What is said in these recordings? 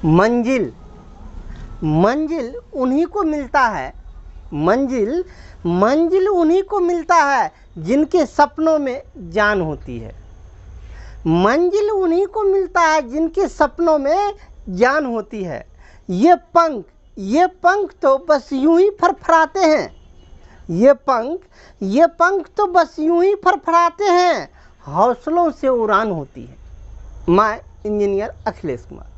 मंजिल, मंजिल उन्हीं को मिलता है, मंजिल उन्हीं को मिलता है जिनके सपनों में जान होती है। मंजिल उन्हीं को मिलता है जिनके सपनों में जान होती है। ये पंख तो बस यूं ही फरफराते हैं, ये पंख तो बस यूं ही फरफराते हैं, हौसलों से उड़ान होती है। मैं इंजीनियर अखिलेश कुमार।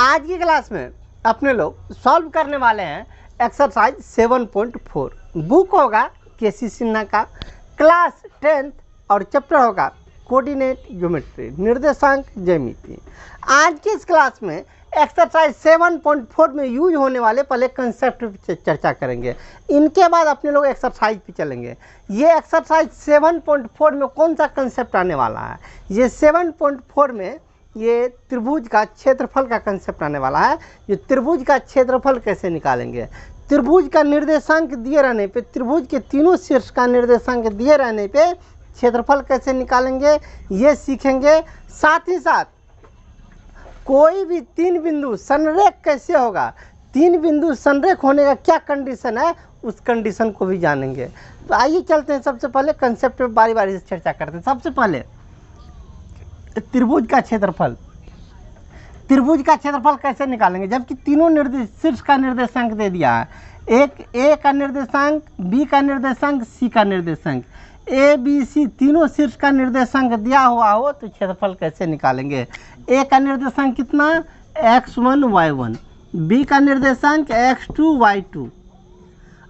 आज की क्लास में अपने लोग सॉल्व करने वाले हैं एक्सरसाइज 7.4। बुक होगा केसी सिन्हा का, क्लास 10th, और चैप्टर होगा कोऑर्डिनेट ज्योमेट्री, निर्देशांक ज्यामिति। आज की इस क्लास में एक्सरसाइज 7.4 में यूज होने वाले पहले कंसेप्ट पे चर्चा करेंगे, इनके बाद अपने लोग एक्सरसाइज पे चलेंगे। ये एक्सरसाइज 7.4 में कौन सा कंसेप्ट आने वाला है? ये 7.4 में ये त्रिभुज का क्षेत्रफल का कंसेप्ट आने वाला है। जो त्रिभुज का क्षेत्रफल कैसे निकालेंगे, त्रिभुज का निर्देशांक दिए रहने पे, त्रिभुज के तीनों शीर्ष का निर्देशांक दिए रहने पे क्षेत्रफल कैसे निकालेंगे ये सीखेंगे। साथ ही साथ कोई भी तीन बिंदु संरेख कैसे होगा, तीन बिंदु संरेख होने का क्या कंडीशन है, उस कंडीशन को भी जानेंगे। तो आइए चलते हैं, सबसे पहले कंसेप्ट पे बारी बारी से चर्चा करते हैं। सबसे पहले त्रिभुज का क्षेत्रफल, त्रिभुज का क्षेत्रफल कैसे निकालेंगे जबकि तीनों शीर्ष का निर्देशांक दे दिया है। एक ए का निर्देशांक, बी का निर्देशांक, सी का निर्देशांक, ए बी सी तीनों शीर्ष का निर्देशांक दिया हुआ हो तो क्षेत्रफल कैसे निकालेंगे। ए का निर्देशांक कितना, x1 y1, बी का निर्देशांक x2 y2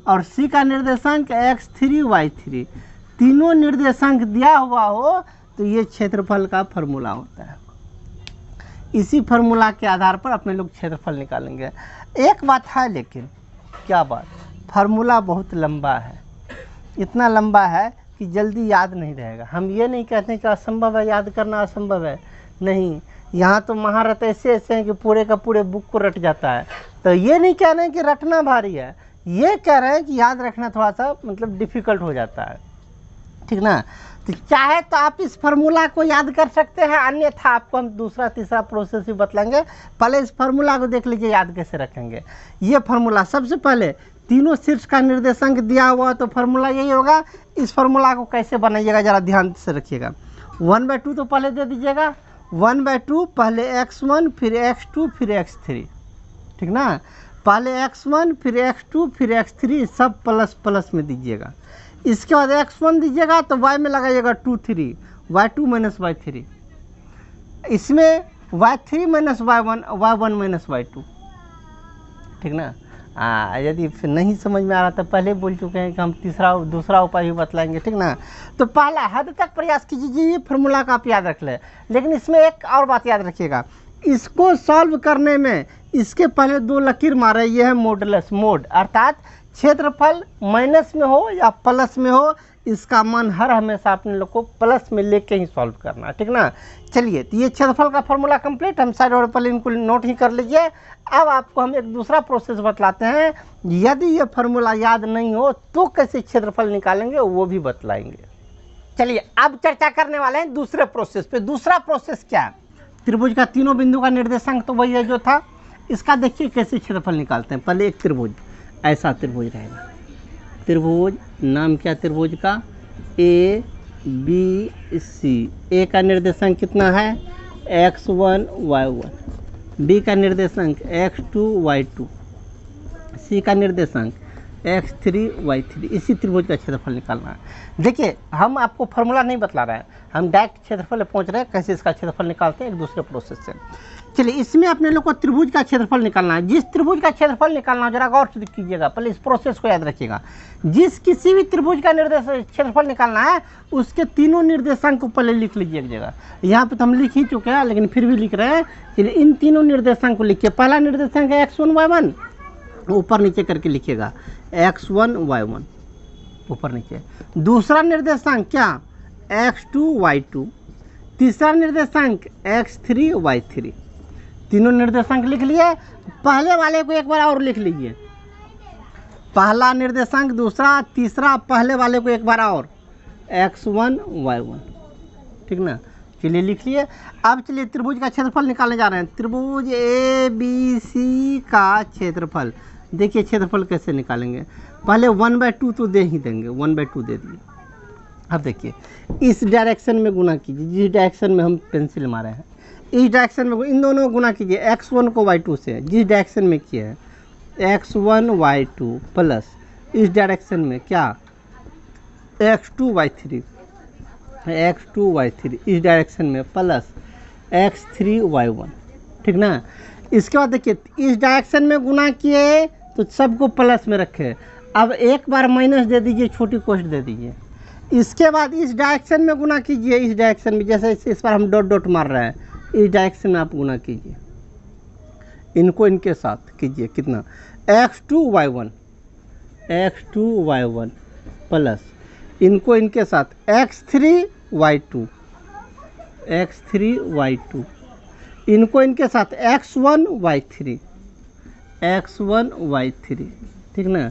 और सी का निर्देशांक x3 y3। तीनों निर्देशांक दिया हुआ हो तो ये क्षेत्रफल का फॉर्मूला होता है। इसी फॉर्मूला के आधार पर अपने लोग क्षेत्रफल निकालेंगे। एक बात है, लेकिन क्या बात, फार्मूला बहुत लंबा है, इतना लंबा है कि जल्दी याद नहीं रहेगा। हम ये नहीं कहते कि असंभव है, याद करना असंभव है, नहीं। यहाँ तो महारत ऐसे ऐसे हैं कि पूरे का पूरे बुक को रट जाता है। तो ये नहीं कह रहे हैं कि रटना भारी है, ये कह रहे हैं कि याद रखना थोड़ा सा मतलब डिफ़िकल्ट हो जाता है, ठीक ना। तो चाहे तो आप इस फार्मूला को याद कर सकते हैं, अन्यथा आपको हम दूसरा तीसरा प्रोसेस भी बतलाएंगे। पहले इस फार्मूला को देख लीजिए, याद कैसे रखेंगे। ये फार्मूला सबसे पहले तीनों शीर्ष का निर्देशांक दिया हुआ तो फार्मूला यही होगा। इस फार्मूला को कैसे बनाइएगा जरा ध्यान से रखिएगा। 1/2 तो पहले दे दीजिएगा, 1/2 पहले x1 फिर x2 फिर x3, ठीक ना। पहले x1 फिर x2 फिर x3 सब प्लस प्लस में दीजिएगा। इसके बाद x1 दीजिएगा तो y में लगाइएगा 2 3, y2 माइनस y3, इसमें y3 minus y1, y1 minus y2, ठीक ना। यदि फिर नहीं समझ में आ रहा तो पहले बोल चुके हैं कि हम दूसरा उपाय भी बतलाएंगे, ठीक ना। तो पहला हद तक प्रयास कीजिए, ये फार्मूला का आप याद रख लें। लेकिन इसमें एक और बात याद रखिएगा, इसको सॉल्व करने में इसके पहले दो लकीर मारे, ये है मॉडुलस, मोड, अर्थात क्षेत्रफल माइनस में हो या प्लस में हो, इसका मान हर हमेशा अपने लोग को प्लस में लेके ही सॉल्व करना, ठीक ना। चलिए, तो ये क्षेत्रफल का फॉर्मूला कंप्लीट, हम साइड और पहले इनको नोट ही कर लीजिए। अब आपको हम एक दूसरा प्रोसेस बतलाते हैं, यदि ये फार्मूला याद नहीं हो तो कैसे क्षेत्रफल निकालेंगे वो भी बतलाएंगे। चलिए, अब चर्चा करने वाले हैं दूसरे प्रोसेस पे। दूसरा प्रोसेस क्या है, त्रिभुज का तीनों बिंदु का निर्देशांक तो वही है जो था, इसका देखिए कैसे क्षेत्रफल निकालते हैं। पहले एक त्रिभुज, ऐसा त्रिभुज रहेगा, त्रिभुज, नाम क्या त्रिभुज का, ए बी सी। ए का निर्देशांक कितना है, x1 y1, बी का निर्देशांक x2 y2, सी का निर्देशांक x3 y3। इसी त्रिभुज का क्षेत्रफल निकालना है। देखिए, हम आपको फार्मूला नहीं बतला रहे हैं, हम डायरेक्ट क्षेत्रफल पहुंच रहे हैं, कैसे इसका क्षेत्रफल निकालते हैं एक दूसरे प्रोसेस से। चलिए, इसमें अपने लोग को त्रिभुज का क्षेत्रफल निकालना है। जिस त्रिभुज का क्षेत्रफल निकालना है, जरा गौर से कीजिएगा, पहले इस प्रोसेस को याद रखिएगा। जिस किसी भी त्रिभुज का क्षेत्रफल निकालना है, उसके तीनों निर्देशांक को पहले लिख लीजिए एक जगह। यहाँ पे तो हम लिख ही चुके हैं, लेकिन फिर भी लिख रहे हैं। चलिए, इन तीनों निर्देशांक को लिखिए। पहला निर्देशांक है x1 y1, ऊपर नीचे करके लिखिएगा, x1 y1 ऊपर नीचे। दूसरा निर्देशांक क्या, x2 y2। तीसरा निर्देशांक x3 y3। तीनों निर्देशांक लिख लिए। पहले वाले को एक बार और लिख लीजिए, पहला निर्देशांक, दूसरा, तीसरा, पहले वाले को एक बार और, x1 y1, ठीक ना। चलिए लिख लिए। अब चलिए त्रिभुज का क्षेत्रफल निकालने जा रहे हैं। त्रिभुज ए बी सी का क्षेत्रफल, देखिए क्षेत्रफल कैसे निकालेंगे। पहले 1/2 तो दे ही देंगे, 1/2 दे दिए। अब देखिए इस डायरेक्शन में गुना कीजिए, जिस डायरेक्शन में हम पेंसिल मारे हैं इस डायरेक्शन में इन दोनों को गुना कीजिए। x1 को y2 से, जिस डायरेक्शन में किए हैं x1 y2 प्लस इस डायरेक्शन में क्या x2 y3, x2 y3 इस डायरेक्शन में प्लस x3 y1, ठीक ना। इसके बाद देखिए इस डायरेक्शन में गुना किए तो सबको प्लस में रखे। अब एक बार माइनस दे दीजिए, छोटी कोष्ठ दे दीजिए। इसके बाद इस डायरेक्शन में गुना कीजिए, इस डायरेक्शन में, जैसे इस पर हम डॉट डॉट मार रहे हैं, इस डायरेक्शन में आप गुना कीजिए, इनको इनके साथ कीजिए। कितना x2 y1 प्लस इनको इनके साथ x3 y2 इनको इनके साथ x1 y3, ठीक ना।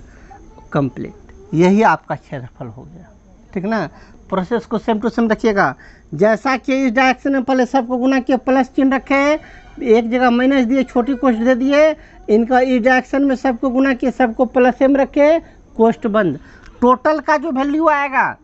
कंप्लीट, यही आपका क्षेत्रफल हो गया, ठीक ना। प्रोसेस को सेम टू सेम रखिएगा। जैसा कि इस डायरेक्शन में पहले सबको गुना किया, प्लस चिन्ह रखे, एक जगह माइनस दिए, छोटी कोष्ठ दे दिए। इनका इस डायरेक्शन में सबको गुना किया, सबको प्लस में रखे, कोष्ठ बंद। टोटल का जो वैल्यू आएगा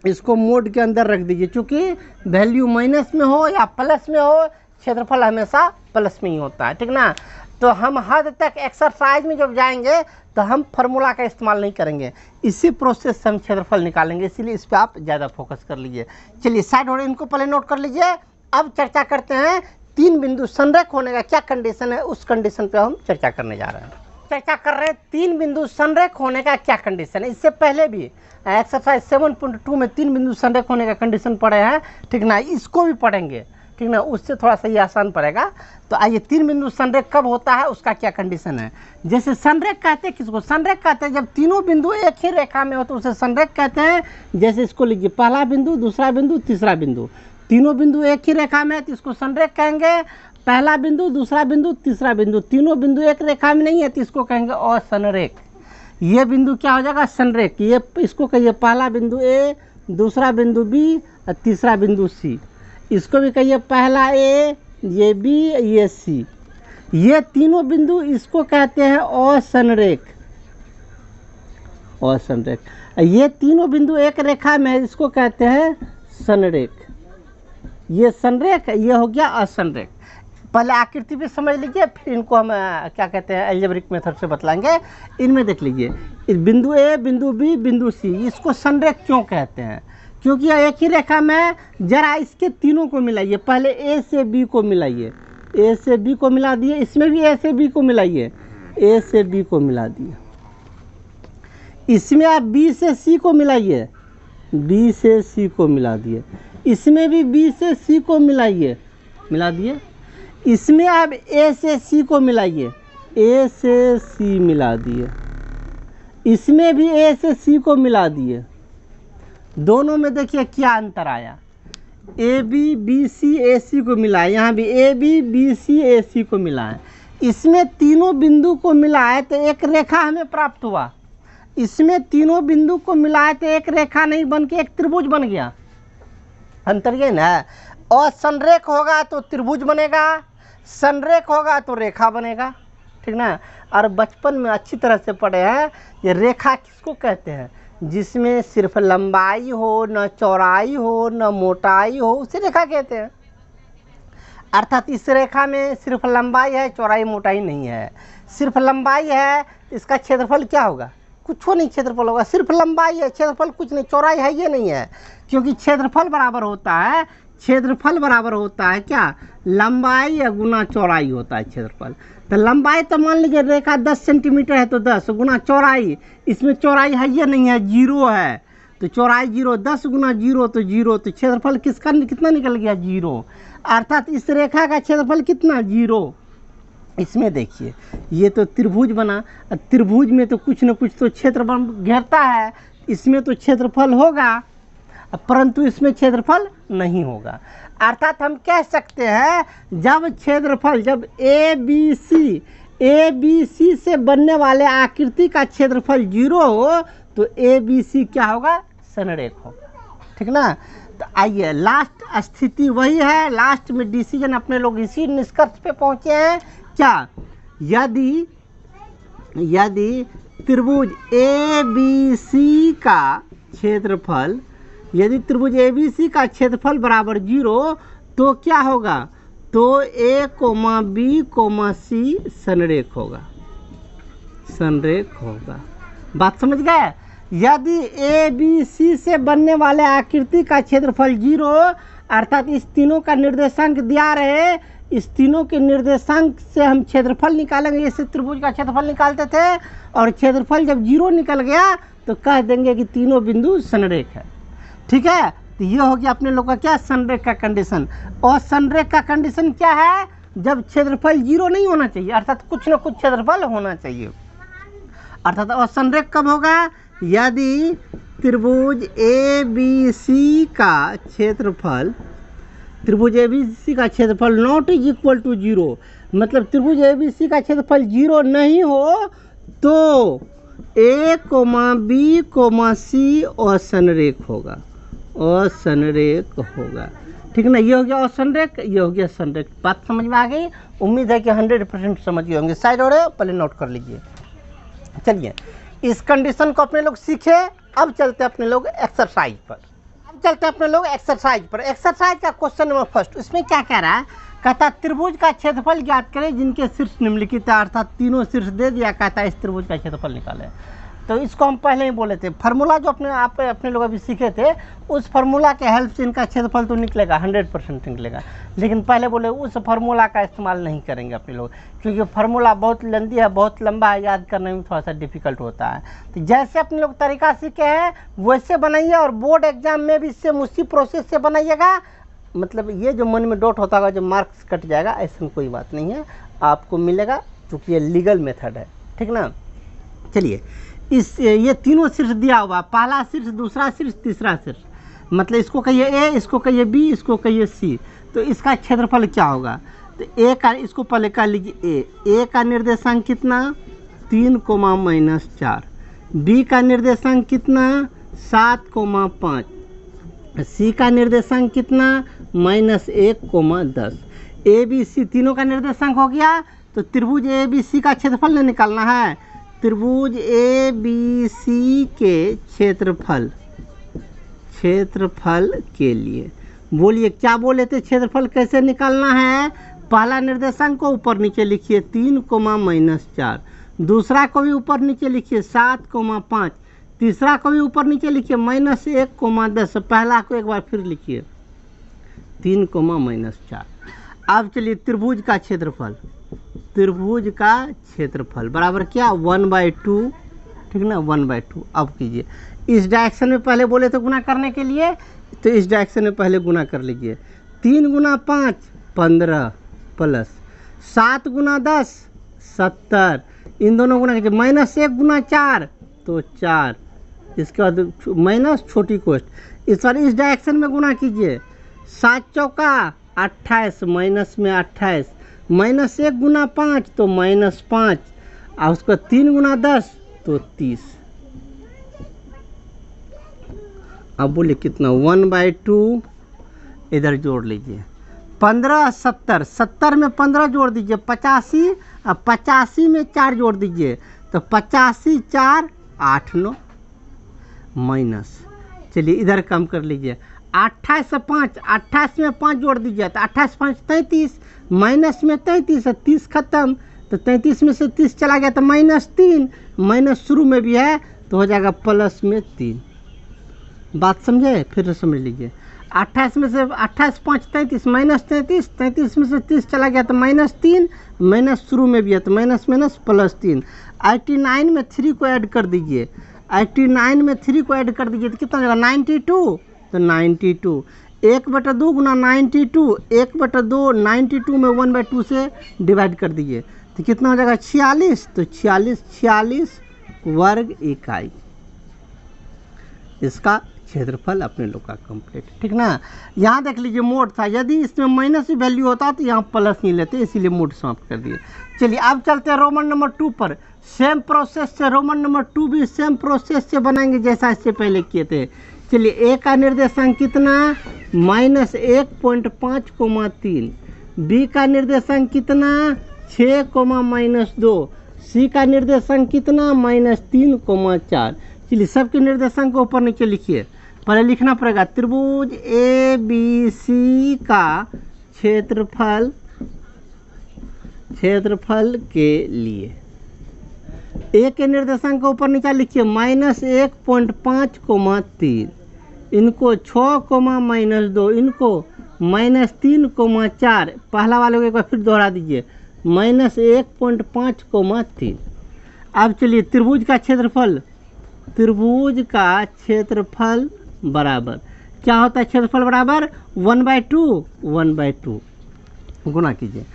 इसको मोड के अंदर रख दीजिए, क्योंकि वैल्यू माइनस में हो या प्लस में हो, क्षेत्रफल हमेशा प्लस में ही होता है, ठीक ना। तो हम हद तक एक्सरसाइज में जब जाएंगे तो हम फार्मूला का इस्तेमाल नहीं करेंगे, इसी प्रोसेस से हम क्षेत्रफल निकालेंगे, इसीलिए इस पर आप ज़्यादा फोकस कर लीजिए। चलिए साइड और इनको पहले नोट कर लीजिए। अब चर्चा करते हैं 3 बिंदु संरेख होने का क्या कंडीशन है, उस कंडीशन पे हम चर्चा करने जा रहे हैं। चर्चा कर रहे हैं 3 बिंदु संरेख होने का क्या कंडीशन है। इससे पहले भी एक्सरसाइज 7.2 में 3 बिंदु संरेख होने का कंडीशन पढ़े हैं, ठीक ना। इसको भी पढ़ेंगे, ठीक ना, उससे थोड़ा सा ये आसान पड़ेगा। तो आइए 3 बिंदु संरेख कब होता है, उसका क्या कंडीशन है। जैसे संरेख कहते हैं, किसको संरेख कहते हैं, जब तीनों बिंदु एक ही रेखा में हो तो उसे संरेख कहते हैं। जैसे इसको लीजिए, पहला बिंदु, दूसरा बिंदु, तीसरा बिंदु, तीनों बिंदु एक ही रेखा में है तो इसको संरेख कहेंगे। पहला बिंदु, दूसरा बिंदु, तीसरा बिंदु, तीनों बिंदु एक रेखा में नहीं है तो इसको कहेंगे असंरेख। ये बिंदु क्या हो जाएगा, संरेख। ये इसको कहिए पहला बिंदु ए, दूसरा बिंदु बी और तीसरा बिंदु सी। इसको भी कहिए पहला ए, ये बी, ये सी। ये तीनों बिंदु इसको कहते हैं असंरेख। ये तीनों बिंदु एक रेखा में है, इसको कहते हैं संरेख। ये संरेख, ये हो गया असंरेख। पहले आकृति भी समझ लीजिए, फिर इनको हम क्या कहते हैं अलजेब्रिक मेथड से बतलाएंगे। इनमें देख लीजिए, इस बिंदु ए, बिंदु बी, बिंदु सी, इसको संरेख क्यों कहते हैं, क्योंकि यह एक ही रेखा में। जरा इसके तीनों को मिलाइए, पहले ए से बी को मिलाइए, ए से बी को मिला दिए, इसमें भी ए से बी को मिलाइए, ए से बी को मिला दिए। इसमें आप बी से सी को मिलाइए, बी से सी को मिला दिए। इसमें भी बी से सी को मिलाइए, मिला दिए। इसमें आप ए से सी को मिलाइए, ए से सी मिला दिए। इसमें भी ए से सी को मिला दिए। दोनों में देखिए क्या अंतर आया, ए बी, बी सी, ए सी को मिला है, यहाँ भी ए बी, बी सी, ए सी को मिला है। इसमें तीनों बिंदु को मिला है तो एक रेखा हमें प्राप्त हुआ। इसमें तीनों बिंदु को मिला है तो एक रेखा नहीं बन के एक त्रिभुज बन गया। अंतर ये ना, असंरेख होगा तो त्रिभुज बनेगा, संरेख होगा तो रेखा बनेगा, ठीक ना। और बचपन में अच्छी तरह से पढ़े हैं, ये रेखा किसको कहते हैं, जिसमें सिर्फ लंबाई हो, न चौड़ाई हो, न मोटाई हो, उसे रेखा कहते हैं। अर्थात इस रेखा में सिर्फ लंबाई है, चौड़ाई मोटाई नहीं है। सिर्फ लंबाई है, इसका क्षेत्रफल क्या होगा, कुछ नहीं क्षेत्रफल होगा। सिर्फ लंबाई है, क्षेत्रफल कुछ नहीं, चौड़ाई है ये नहीं है, क्योंकि क्षेत्रफल बराबर होता है, क्षेत्रफल बराबर होता है क्या, लंबाई या गुना चौड़ाई होता है क्षेत्रफल। तो लंबाई तो मान लीजिए रेखा 10 सेंटीमीटर है तो 10 गुना चौड़ाई, इसमें चौड़ाई है ये नहीं है, 0 है तो चौड़ाई 0, 10 गुना 0 तो 0, तो क्षेत्रफल किसका कितना निकल गया, 0। अर्थात इस रेखा का क्षेत्रफल कितना, 0। इसमें देखिए ये तो त्रिभुज बना, त्रिभुज में तो कुछ न कुछ तो क्षेत्र घेरता है, इसमें तो क्षेत्रफल होगा परंतु इसमें क्षेत्रफल नहीं होगा। अर्थात हम कह सकते हैं जब क्षेत्रफल, जब ए बी सी से बनने वाले आकृति का क्षेत्रफल 0 हो तो ए बी सी क्या होगा, संरेख होगा, ठीक ना। तो आइए लास्ट स्थिति वही है, लास्ट में डिसीजन अपने लोग इसी निष्कर्ष पे पहुंचे हैं क्या, यदि त्रिभुज ए बी सी का क्षेत्रफल, यदि त्रिभुज ए बी सी का क्षेत्रफल बराबर 0 तो क्या होगा, तो ए कोमा बी कोमा सी संरेख होगा, संरेख होगा। बात समझ गए। यदि ए बी सी से बनने वाले आकृति का क्षेत्रफल 0 अर्थात इस तीनों का निर्देशांक दिया रहे, इस तीनों के निर्देशांक से हम क्षेत्रफल निकालेंगे, जैसे त्रिभुज का क्षेत्रफल निकालते थे, और क्षेत्रफल जब 0 निकल गया तो कह देंगे कि तीनों बिंदु संरेख है। ठीक है, तो ये हो गया अपने लोग का क्या, संरेख का कंडीशन। और संरेख का कंडीशन क्या है, जब क्षेत्रफल 0 नहीं होना चाहिए, अर्थात कुछ न कुछ क्षेत्रफल होना चाहिए। अर्थात असंरेख कब होगा, यदि त्रिभुज ए बी सी का क्षेत्रफल, त्रिभुज ए बी सी का क्षेत्रफल नॉट इज इक्वल टू 0, मतलब त्रिभुज ए बी सी का क्षेत्रफल 0 नहीं हो तो ए कोमा बी कोमा सी असंरेख होगा, असंरेख होगा। ठीक है ना, ये हो गया असंरेख, ये हो गया संरेख। बात समझ में आ गई, उम्मीद है कि 100% समझ गए होंगे। साइड हो रहे हो, पहले नोट कर लीजिए। चलिए इस कंडीशन को अपने लोग सीखे। अब चलते हैं अपने लोग एक्सरसाइज पर। एक्सरसाइज का क्वेश्चन नंबर फर्स्ट, इसमें क्या कह रहा है, कहता त्रिभुज का क्षेत्रफल ज्ञात करें जिनके शीर्ष निम्नलिखित है, अर्थात तीनों शीर्ष दे दिया, कहता है इस त्रिभुज का क्षेत्रफल निकाले। तो इसको हम पहले ही बोले थे, फार्मूला जो अपने लोग अभी सीखे थे, उस फार्मूला के हेल्प से इनका क्षेत्रफल तो निकलेगा, 100% निकलेगा। लेकिन पहले बोले उस फार्मूला का इस्तेमाल नहीं करेंगे अपने लोग, क्योंकि फार्मूला बहुत लंबी है, बहुत लंबा है, याद करने में थोड़ा सा डिफिकल्ट होता है। तो जैसे अपने लोग तरीका सीखे हैं वैसे बनाइए, और बोर्ड एग्जाम में भी सेम उसी प्रोसेस से बनाइएगा। मतलब ये जो मन में डाउट होता होगा, जो मार्क्स कट जाएगा, ऐसा कोई बात नहीं है, आपको मिलेगा, क्योंकि ये लीगल मेथड है। ठीक ना। चलिए ये तीनों शीर्ष दिया हुआ, पहला शीर्ष, दूसरा शीर्ष, तीसरा शीर्ष, मतलब इसको कहिए ए, इसको कहिए बी, इसको कहिए सी। तो इसका क्षेत्रफल क्या होगा, तो ए का, इसको पहले कह लीजिए ए का निर्देशांक कितना, 3,-4, बी का निर्देशांक कितना, 7,5, सी का निर्देशांक कितना, -1,10। ए बी सी तीनों का निर्देशांक हो गया। तो त्रिभुज ए बी सी का क्षेत्रफल नहीं निकालना है, त्रिभुज ए बी सी के क्षेत्रफल के लिए बोलिए क्या बोले थे, क्षेत्रफल कैसे निकालना है। पहला निर्देशांक को ऊपर नीचे लिखिए 3,-4, दूसरा को भी ऊपर नीचे लिखिए 7,5, तीसरा को भी ऊपर नीचे लिखिए -1,10। पहला को एक बार फिर लिखिए 3,-4। अब चलिए त्रिभुज का क्षेत्रफल बराबर क्या, 1/2। ठीक ना, 1/2। अब कीजिए इस डायरेक्शन में, पहले बोले तो गुना करने के लिए, तो इस डायरेक्शन में पहले गुना कर लीजिए। 3 × 5 15 प्लस 7 × 10 70, इन दोनों गुना कीजिए। -1 × 4 तो 4, इसके बाद माइनस छोटी कोष्ट, इस बार इस डायरेक्शन में गुना कीजिए। 7 चौका 28, माइनस में 28, -1 × 5 तो -5, और उसका 3 × 10 तो 30। अब बोले कितना, 1/2, इधर जोड़ लीजिए। 15 70, 70 में 15 जोड़ दीजिए 85, अब 85 में 4 जोड़ दीजिए, तो 85 4 8 9 माइनस। चलिए इधर कम कर लीजिए, 28 से 5, 28 में 5 जोड़ दीजिए, तो 28 5 33, माइनस में 33 है, 30 खत्म, तो 33 में से 30 चला गया तो -3, माइनस शुरू में भी है तो हो जाएगा प्लस में 3। बात समझे, फिर समझ लीजिए। 28 में से 28 5 33, -33, 33 में से 30 चला गया तो -3, माइनस शुरू में भी है तो माइनस +3। 89 में 3 को ऐड कर दीजिए, 89 में 3 को ऐड कर दीजिए तो कितना हो जाएगा, 92, तो 92। 1/2 × 92, 1/2, 92 में 1/2 से डिवाइड कर दीजिए तो कितना हो जाएगा, 46, तो 46 वर्ग इकाई इसका क्षेत्रफल अपने लोग का कंप्लीट। ठीक ना। यहाँ देख लीजिए मोड था, यदि इसमें माइनस वैल्यू होता तो यहाँ प्लस नहीं लेते, इसीलिए मोड समाप्त कर दिए। चलिए अब चलते हैं रोमन नंबर 2 पर। सेम प्रोसेस से रोमन नंबर 2 भी सेम प्रोसेस से बनाएंगे जैसा इससे पहले किए थे। चलिए ए का निर्देशांक कितना, -1.5,3, बी का निर्देशांक कितना 6, -2, सी का निर्देशांक कितना -3,4। चलिए सबके निर्देशांक को ऊपर नीचे लिखिए। पहले लिखना पड़ेगा त्रिभुज ए बी सी का क्षेत्रफल के लिए ए के निर्देशांक को ऊपर नीचे लिखिए -1.5,3, इनको 6, -2, इनको -3,4। पहला वाले को एक बार फिर दोहरा दीजिए -1.5,3। अब चलिए त्रिभुज का क्षेत्रफल बराबर क्या होता है, क्षेत्रफल बराबर 1/2 गुना कीजिए।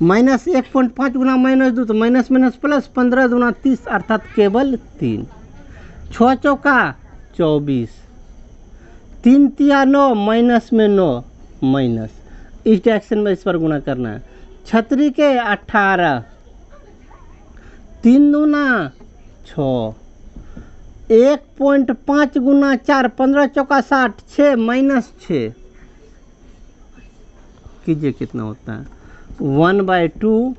-1.5 गुना -2 तो माइनस प्लस, 15 दूना 30 अर्थात केवल 3। 6 चौका 24, 3 तिया 9, माइनस में 9 माइनस, इस डायरेक्शन में इस पर गुना करना है। छतरी के 18, 3 दूना 6, 1.5 गुना 4, 15 चौका 60, 6 -6 कीजिए कितना होता है 1/2।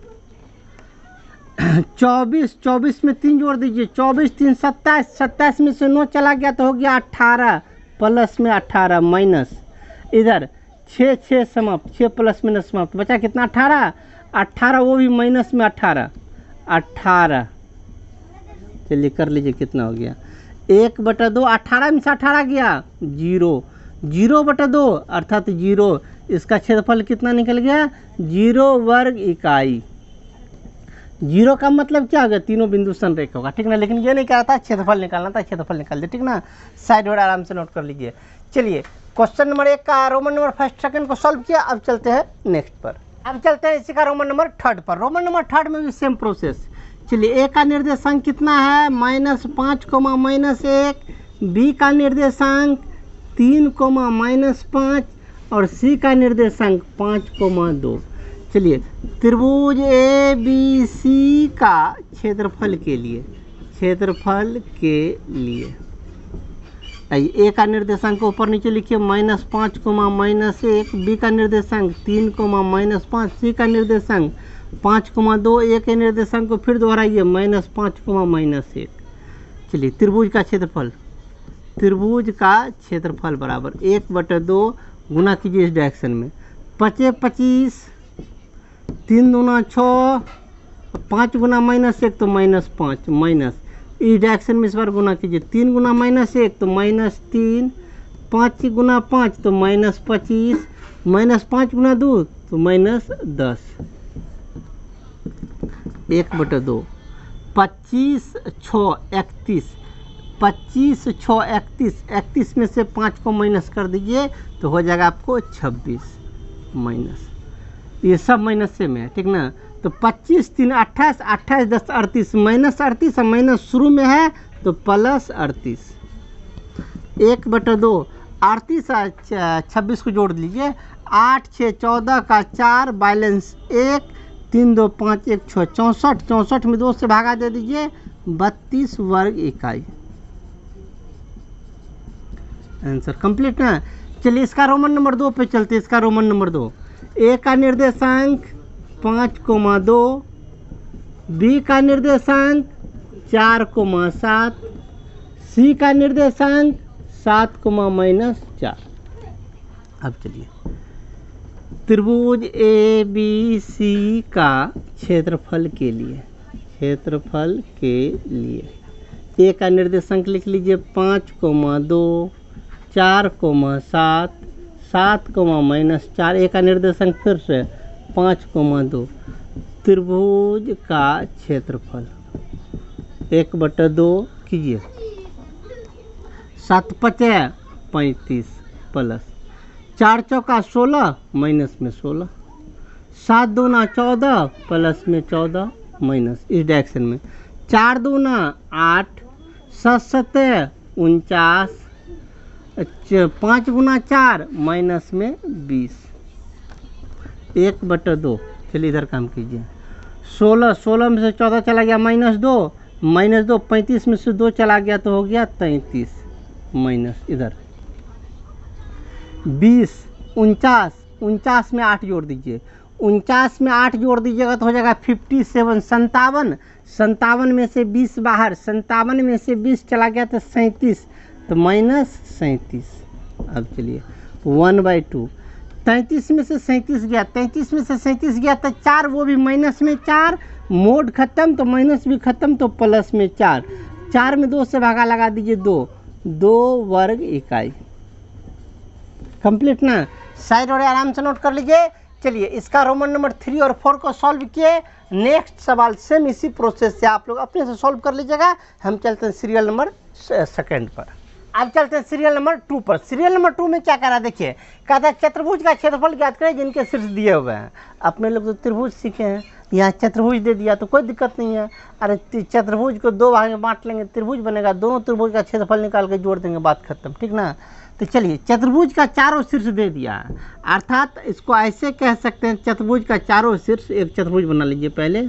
24 में 3 जोड़ दीजिए, 24 3 27, 27 में से 9 चला गया तो हो गया 18, प्लस में 18 माइनस, इधर 6 समाप्त, 6 प्लस माइनस समाप्त, बचा कितना 18, वो भी माइनस में 18। चलिए कर लीजिए कितना हो गया 1/2, 18 में से 18 गया 0/2 अर्थात 0। इसका क्षेत्रफल कितना निकल गया 0 वर्ग इकाई। 0 का मतलब क्या होगा, तीनों बिंदु संरेख होगा, ठीक ना। लेकिन ये नहीं कहा था क्षेत्रफल निकालना था, क्षेत्रफल निकाल दे, ठीक ना। साइड और आराम से नोट कर लीजिए। चलिए क्वेश्चन नंबर 1 का रोमन नंबर फर्स्ट सेकंड को सॉल्व किया। अब चलते हैं नेक्स्ट पर। अब चलते हैं इसी का रोमन नंबर थर्ड पर। रोमन नंबर थर्ड में भी सेम प्रोसेस। चलिए ए का निर्देशांक कितना है -5, -1, बी का निर्देशांक 3, -5 और सी का निर्देशांक 5,2। चलिए त्रिभुज ए बी सी का क्षेत्रफल के लिए ए का निर्देशांक को ऊपर नीचे लिखिए -5, -1, बी का निर्देशांक 3, -5, सी का निर्देशांक 5,2, ए के निर्देशांक को फिर दोहराइए -5, -1। चलिए त्रिभुज का क्षेत्रफल बराबर 1/2 गुना कीजिए इस डायरेक्शन में, 25, 3 दूना 6, 5 गुना -1 तो -5 माइनस, इस डायरेक्शन में इस बार गुना कीजिए, 3 गुना -1 तो -3, 5 गुना 5 तो -25, -5 गुना 2 तो -10, 1/2, 25, 6, 31, 25, 6, 31 में से 5 को माइनस कर दीजिए तो हो जाएगा आपको 26 माइनस, ये सब माइनस से में है, ठीक ना। तो 25, 3, 28, 28, 10, 38, -38 और माइनस शुरू में है तो +38, 1/2, 38 और 26 को जोड़ लीजिए, 8, 6, 14 का 4 बैलेंस 1, 3, 2, 5, 1, 6, 64, 64 में 2 से भागा दे दीजिए 32 वर्ग इकाई। आंसर कंप्लीट ना। चलिए इसका रोमन नंबर 2 पे चलते हैं। इसका रोमन नंबर 2, ए का निर्देशांक 5,2, बी का निर्देशांक 4,7, सी का निर्देशांक 7,-4। अब चलिए त्रिभुज ए बी सी का क्षेत्रफल के लिए ए का निर्देशांक लिख लीजिए 5,2, 4,7, 7,-4, ए का निर्देशांक फिर से 5,2। त्रिभुज का क्षेत्रफल 1/2 कीजिए, 7 5 35 प्लस 4 चौका 16 माइनस में 16, 7 दूना 14 प्लस में 14 माइनस, इस डायरेक्शन में 4 दूना 8, 7 7 49, 5 गुना 4 माइनस में 20, 1/2। चलिए इधर काम कीजिए, 16 में से 14 चला गया -2, 35 में से 2 चला गया तो हो गया 33 माइनस, इधर 20, 49, 49 में 8 जोड़ दीजिए, 49 में 8 जोड़ दीजिएगा तो हो जाएगा 57, 57, 57 में से 20 बाहर, 57 में से 20 चला गया तो 37, तो -37। अब चलिए 1/2, 33 में से 37 गया, 33 में से 37 गया तो 4, वो भी माइनस में 4, मोड खत्म तो माइनस भी खत्म तो प्लस में 4, 4 में 2 से भागा लगा दीजिए 2 वर्ग इकाई। कंप्लीट ना, साइड और आराम से नोट कर लीजिए। चलिए इसका रोमन नंबर 3 और 4 को सॉल्व किए। नेक्स्ट सवाल सेम इसी प्रोसेस से आप लोग अपने से सॉल्व कर लीजिएगा। हम चलते हैं सीरियल नंबर 2 पर। अब चलते हैं सीरियल नंबर 2 पर। सीरियल नंबर 2 में क्या कह रहा है देखिए, कहता है चतुर्भुज का क्षेत्रफल ज्ञात करें जिनके शीर्ष दिए हुए हैं। अपने लोग तो त्रिभुज सीखे हैं, यहाँ चतुर्भुज दे दिया तो कोई दिक्कत नहीं है। अरे चतुर्भुज को 2 भाग में बांट लेंगे, त्रिभुज बनेगा, दोनों त्रिभुज का क्षेत्रफल निकाल के जोड़ देंगे, बात खत्म, ठीक ना। तो चलिए चतुर्भुज का चारों शीर्ष दे दिया है, अर्थात इसको ऐसे कह सकते हैं चतुर्भुज का चारों शीर्ष। एक चतुर्भुज बना लीजिए पहले।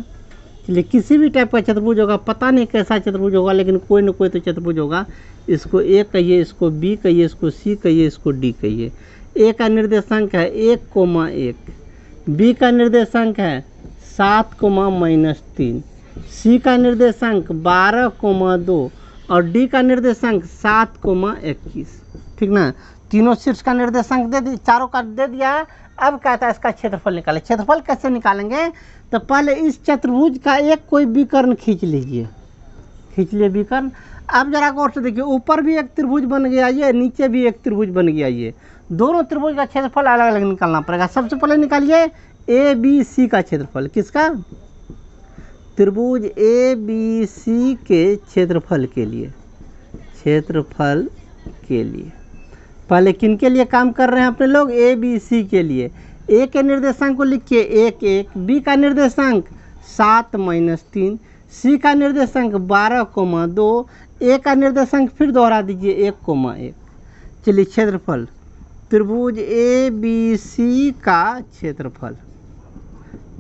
चलिए किसी भी टाइप का चतुर्भुज होगा, पता नहीं कैसा चतुर्भुज होगा, लेकिन कोई ना कोई तो चतुर्भुज होगा। इसको ए कहिए, इसको बी कहिए, इसको सी कहिए, इसको डी कहिए। ए का निर्देशांक है 1,1, बी का निर्देशांक है 7,-3, सी का निर्देशांक 12,2 और डी का निर्देशांक 7,21, ठीक ना। तीनों शीर्ष का निर्देशांक दे दी, चारों का दे दिया। अब कहता है इसका क्षेत्रफल निकालें। क्षेत्रफल कैसे निकालेंगे, तो पहले इस चतुर्भुज का एक कोई विकर्ण खींच लीजिए, खींच लिए विकर्ण। अब जरा गौर से देखिए, ऊपर भी एक त्रिभुज बन गया ये, नीचे भी एक त्रिभुज बन गया ये। दोनों त्रिभुज का क्षेत्रफल अलग अलग निकालना पड़ेगा। सबसे पहले निकालिए ए बी सी का क्षेत्रफल। किसका, त्रिभुज ए बी सी के क्षेत्रफल के लिए, क्षेत्रफल के लिए। पहले किन के लिए काम कर रहे हैं अपने लोग, ए बी सी के लिए। ए के निर्देशांक को लिखिए 1,1, बी का निर्देशांक 7-3, सी का निर्देशांक 12,2, ए का निर्देशांक फिर दोहरा दीजिए 1,1। चलिए क्षेत्रफल, त्रिभुज ए बी सी का क्षेत्रफल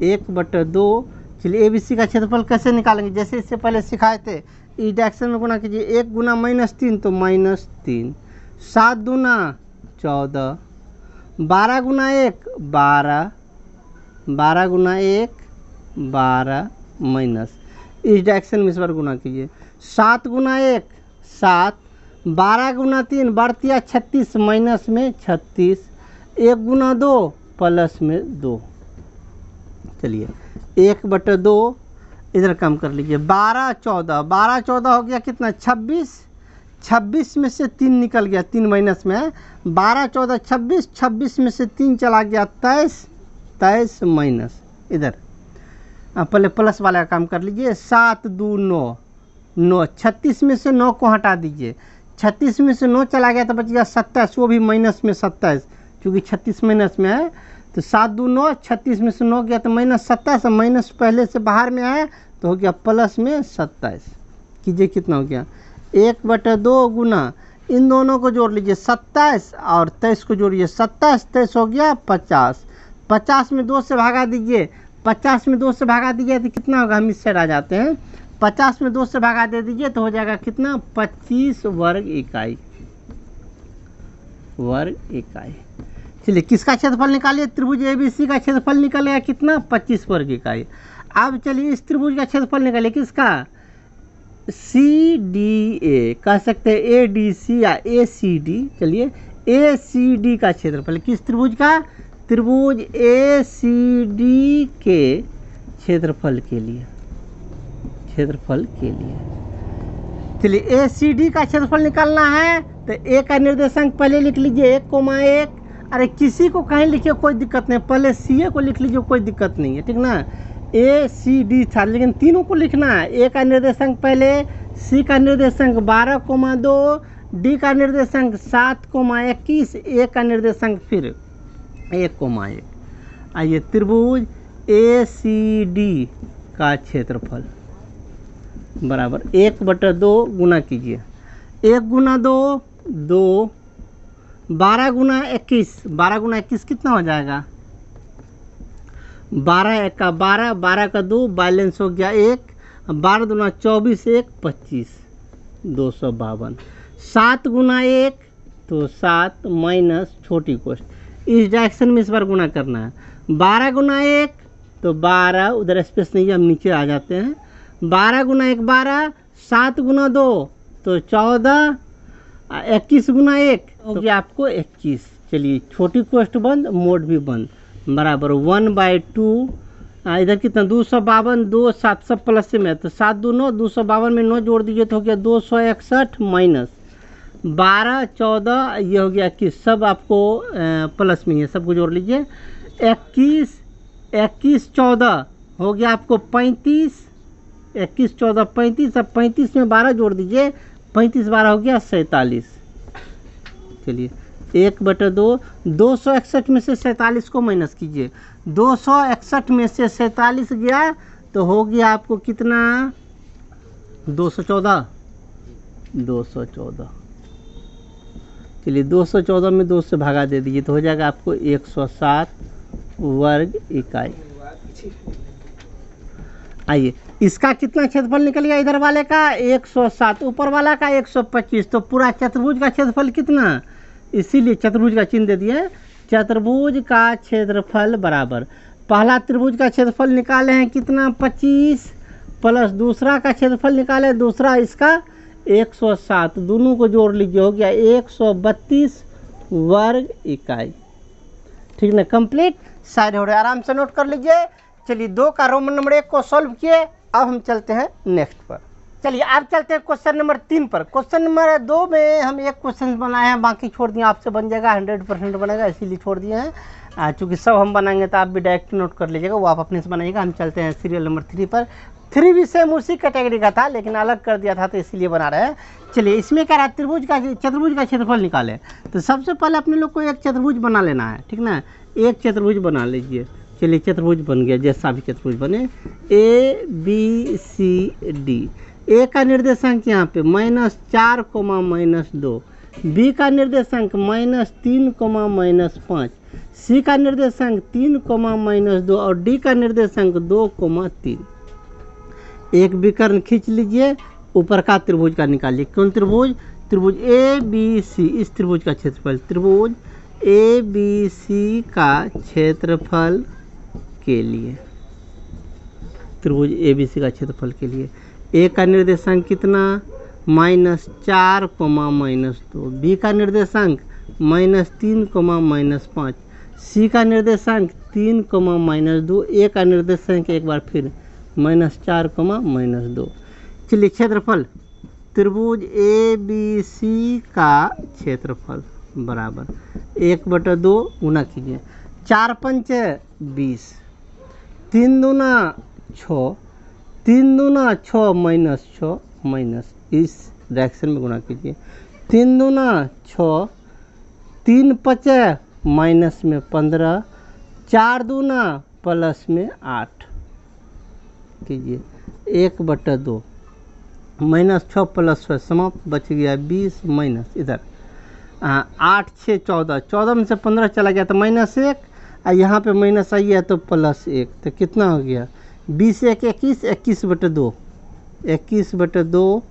1/2। चलिए ए बी सी का क्षेत्रफल कैसे निकालेंगे, जैसे इससे पहले सिखाए थे, ई डायरेक्शन में गुना कीजिए। 1 गुना -3 तो -3, 7 दूना 14, 12 गुना 1 12, 12 गुना 1 12 माइनस, इस डायरेक्शन में इस बार गुना कीजिए। 7 गुना 1 7, 12 गुना 3 बढ़तिया 36 माइनस में 36, 1 गुना 2 प्लस में 2। चलिए 1/2 इधर कम कर लीजिए। 12 14, 12 14 हो गया कितना 26, 26 में से 3 निकल गया, 3 माइनस में है। 12 14 26, 26 में से 3 चला गया 23, 23 माइनस इधर। पहले प्लस वाला काम कर लीजिए। 7 2 9, 9, 36 में से 9 को हटा दीजिए। 36 में से 9 चला गया तो बच गया 27, वो भी माइनस में 27, क्योंकि 36 माइनस में है। तो 7 2 9, 36 में से 9 गया तो -27, माइनस पहले से बाहर में आया तो हो गया प्लस में 27। कीजिए कितना हो गया 1/2 गुना, इन दोनों को जोड़ लीजिए 27 और 23 को जोड़िए 27, 23 हो गया 50, 50 में 2 से भागा दीजिए। 50 में 2 से भागा दीजिए तो कितना होगा, हम इस साइड आ जाते हैं। 50 में 2 से भागा दे दीजिए तो हो जाएगा कितना 25 वर्ग इकाई, वर्ग इकाई। चलिए किसका क्षेत्रफल निकालिए, त्रिभुज एबीसी का क्षेत्रफल निकलेगा कितना 25 वर्ग इकाई। अब चलिए इस त्रिभुज का क्षेत्रफल निकालिए, किसका, सी डी ए कह सकते हैं, ए डी सी या ए सी डी। चलिए ए सी डी का क्षेत्रफल, किस त्रिभुज का, त्रिभुज ए सी डी के क्षेत्रफल के लिए, क्षेत्रफल के लिए। चलिए ए सी डी का क्षेत्रफल निकालना है तो ए का निर्देशांक पहले लिख लीजिए 1,1। अरे किसी को कहीं लिखिए कोई दिक्कत नहीं, पहले सी ए को लिख लीजिए कोई दिक्कत नहीं है, ठीक ना। ए सी डी था लेकिन तीनों को लिखना है। ए का निर्देशांक पहले, सी का निर्देशांक 12,2, डी का निर्देशांक 7,21, ए का निर्देशांक फिर 1,1। आइए त्रिभुज ए सी डी का क्षेत्रफल बराबर 1/2 गुना कीजिए। 1 गुना 2 2, 12 गुना 21, 12 गुना 21 कितना हो जाएगा 12 1 का 12, 12 का 2 बैलेंस हो गया 1, 12 दूना 24, 1 25, 252। 7 गुना 1 तो 7 माइनस छोटी कोष्ट, इस डायरेक्शन में इस बार गुना करना है। 12 गुना 1 तो 12, उधर स्पेस नहीं है, हम नीचे आ जाते हैं। 12 गुना 1 12, 7 गुना 2 तो 14, 21 गुना 1 हो गया आपको 21। चलिए छोटी कोष्ट बंद, मोड भी बंद, बराबर 1/2। इधर कितना 252, 2 7 सब प्लस में है तो 7 2 9, 252 में 9 जोड़ दीजिए तो हो गया 261 माइनस 12 14, ये हो गया कि सब आपको प्लस में है, सबको जोड़ लीजिए। 21 21 14 हो गया आपको 35, 21 14 35, अब 35 में 12 जोड़ दीजिए, 35 12 हो गया 47। चलिए 1/2, 261 में से 47 को माइनस कीजिए, 261 में से 47 गया तो हो गया आपको कितना 214। 214, चलिए 214 में 2 से भागा दे दीजिए तो हो जाएगा आपको 107 वर्ग इकाई। आइए इसका कितना क्षेत्रफल निकल गया, इधर वाले का 107, ऊपर वाला का 125, तो पूरा चतुर्भुज का क्षेत्रफल कितना, इसीलिए चतुर्भुज का चिन्ह दे दिए। चतुर्भुज का क्षेत्रफल बराबर, पहला त्रिभुज का क्षेत्रफल निकाले हैं कितना 25, प्लस दूसरा का क्षेत्रफल निकाले दूसरा इसका 107, दोनों को जोड़ लीजिए हो गया 132 वर्ग इकाई। ठीक ना, कंप्लीट साइड हो रहा है, आराम से नोट कर लीजिए। चलिए 2 का रोमन नंबर 1 को सॉल्व किए, अब हम चलते हैं नेक्स्ट पर। चलिए अब चलते हैं क्वेश्चन नंबर 3 पर। क्वेश्चन नंबर 2 में हम एक क्वेश्चन बनाए हैं, बाकी छोड़ दिए, आपसे बन जाएगा 100% बनेगा, इसीलिए छोड़ दिए हैं। चूँकि सब हम बनाएंगे तो आप भी डायरेक्ट नोट कर लीजिएगा, वो आप अपने से बनाइएगा। हम चलते हैं सीरियल नंबर 3 पर। 3 भी सेम उसी कैटेगरी का था लेकिन अलग कर दिया था तो इसीलिए बना रहे हैं। चलिए इसमें क्या रहा, चतुर्भुज का क्षेत्रफल निकाले, तो सबसे पहले अपने लोग को एक चतुर्भुज बना लेना है, ठीक ना। एक चतुर्भुज बना लीजिए। चलिए चतुर्भुज बन गया, जैसा भी चतुर्भुज बने, ABCD। ए का निर्देशांक यहाँ पे -4, -2, बी का निर्देशांक -3, -5, सी का निर्देशांक 3, -2 और डी का निर्देशांक 2, 3। एक विकर्ण खींच लीजिए, ऊपर का त्रिभुज का निकालिए। कौन त्रिभुज, त्रिभुज ABC, इस त्रिभुज का क्षेत्रफल, त्रिभुज ABC का क्षेत्रफल के लिए, त्रिभुज ABC का क्षेत्रफल के लिए ए का निर्देशांक कितना -4, -2, बी का निर्देशांक -3, -5, सी का निर्देशांक 3, -2, ए का निर्देशांक एक बार फिर -4, -2। चलिए क्षेत्रफल त्रिभुज ABC का क्षेत्रफल बराबर 1/2 गुना कीजिए, 4 पंच 20, 3 दूना 6, 3 दूना 6 -6 माइनस, इस डायरेक्शन में गुना कीजिए, 3 दूना 6, 3 5 माइनस में 15, 4 दूना प्लस में 8 कीजिए, 1/2, -6 + 6 समाप्त, बच गया 20 माइनस इधर 8 6 14, 14 में से 15 चला गया तो -1, और यहाँ पे माइनस आई है तो +1, तो कितना हो गया 20 1 21, 21/2, 21/2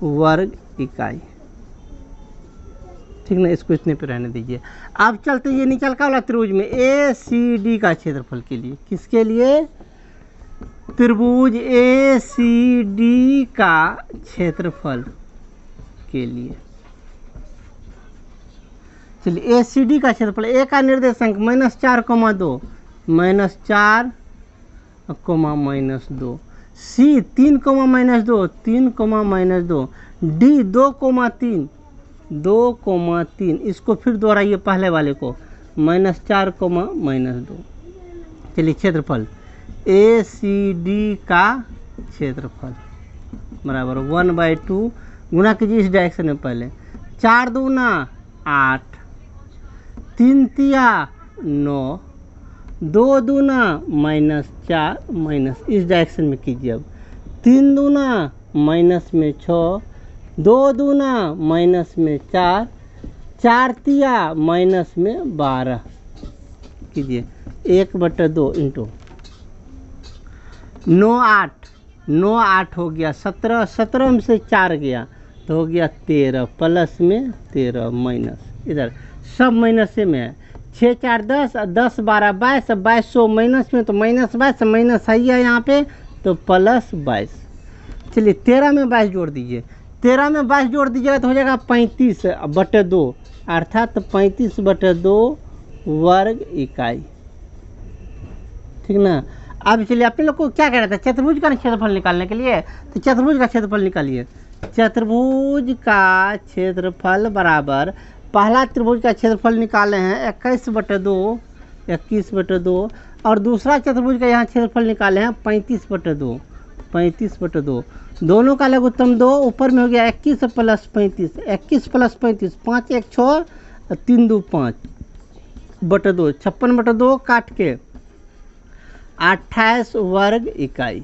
वर्ग इकाई। ठीक ना, इसको इतने पे रहने दीजिए। अब चलते ये निकल का वाला त्रिभुज में ACD का क्षेत्रफल के लिए, किसके लिए, त्रिभुज ACD का क्षेत्रफल के लिए। चलिए ACD का क्षेत्रफल, ए का निर्देशांक -4, -2, -4, -2, सी 3, -2, 3, -2, डी 2, 3, 2, 3, इसको फिर दोहराइए पहले वाले को, -4, -2। चलिए क्षेत्रफल ACD का क्षेत्रफल बराबर 1/2 गुना कीजिए इस डायरेक्शन में, पहले 4 दूना 8, 3 तिया 9, 2 दूना -4 माइनस, इस डायरेक्शन में कीजिए। अब 3 दूना माइनस में 6, 2 दूना माइनस में 4, 4 तिया माइनस में 12 कीजिए, 1/2 इंटू 9 8 9 8 हो गया 17, 17 में से 4 गया तो हो गया 13 प्लस में 13 माइनस, इधर सब माइनसे में है। 6 4 10, 10 12 22, 2200 माइनस में, तो माइनस 22 माइनस है यहाँ पे, तो प्लस 22। चलिए 13 में 22 जोड़ दीजिए, 13 में 22 जोड़ दीजिएगा तो हो जाएगा 35/2, अर्थात 35/2 वर्ग इकाई। ठीक ना। अब चलिए अपने लोग को क्या कह रहा था, चतुर्भुज का क्षेत्रफल निकालने के लिए, तो चतुर्भुज का क्षेत्रफल निकालिए। चतुर्भुज का क्षेत्रफल बराबर, पहला त्रिभुज का क्षेत्रफल निकाले हैं 21/2, 21/2, और दूसरा चतुर्भुज का यहाँ क्षेत्रफल निकाले हैं 35/2, 35/2। दोनों का लघुत्तम 2, ऊपर में हो गया 21 प्लस 35, 21 प्लस 35, 5 1 6, 3 2 5/2, 56/2 काट के 28 वर्ग इकाई।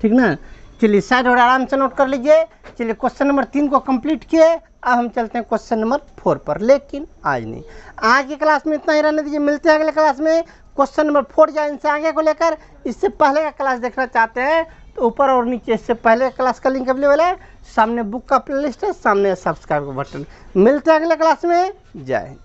ठीक ना। चलिए साइड और आराम से नोट कर लीजिए। चलिए क्वेश्चन नंबर 3 को कंप्लीट किए, अब हम चलते हैं क्वेश्चन नंबर 4 पर, लेकिन आज नहीं, आज की क्लास में इतना ही रहने दीजिए। मिलते हैं अगले क्लास में क्वेश्चन नंबर 4 या इनसे आगे को लेकर। इससे पहले का क्लास देखना चाहते हैं तो ऊपर और नीचे इससे पहले क्लास का लिंक अवेलेबल है, सामने बुक का प्लेलिस्ट है, सामने सब्सक्राइब का बटन। मिलते हैं अगले क्लास में। जय हिंद।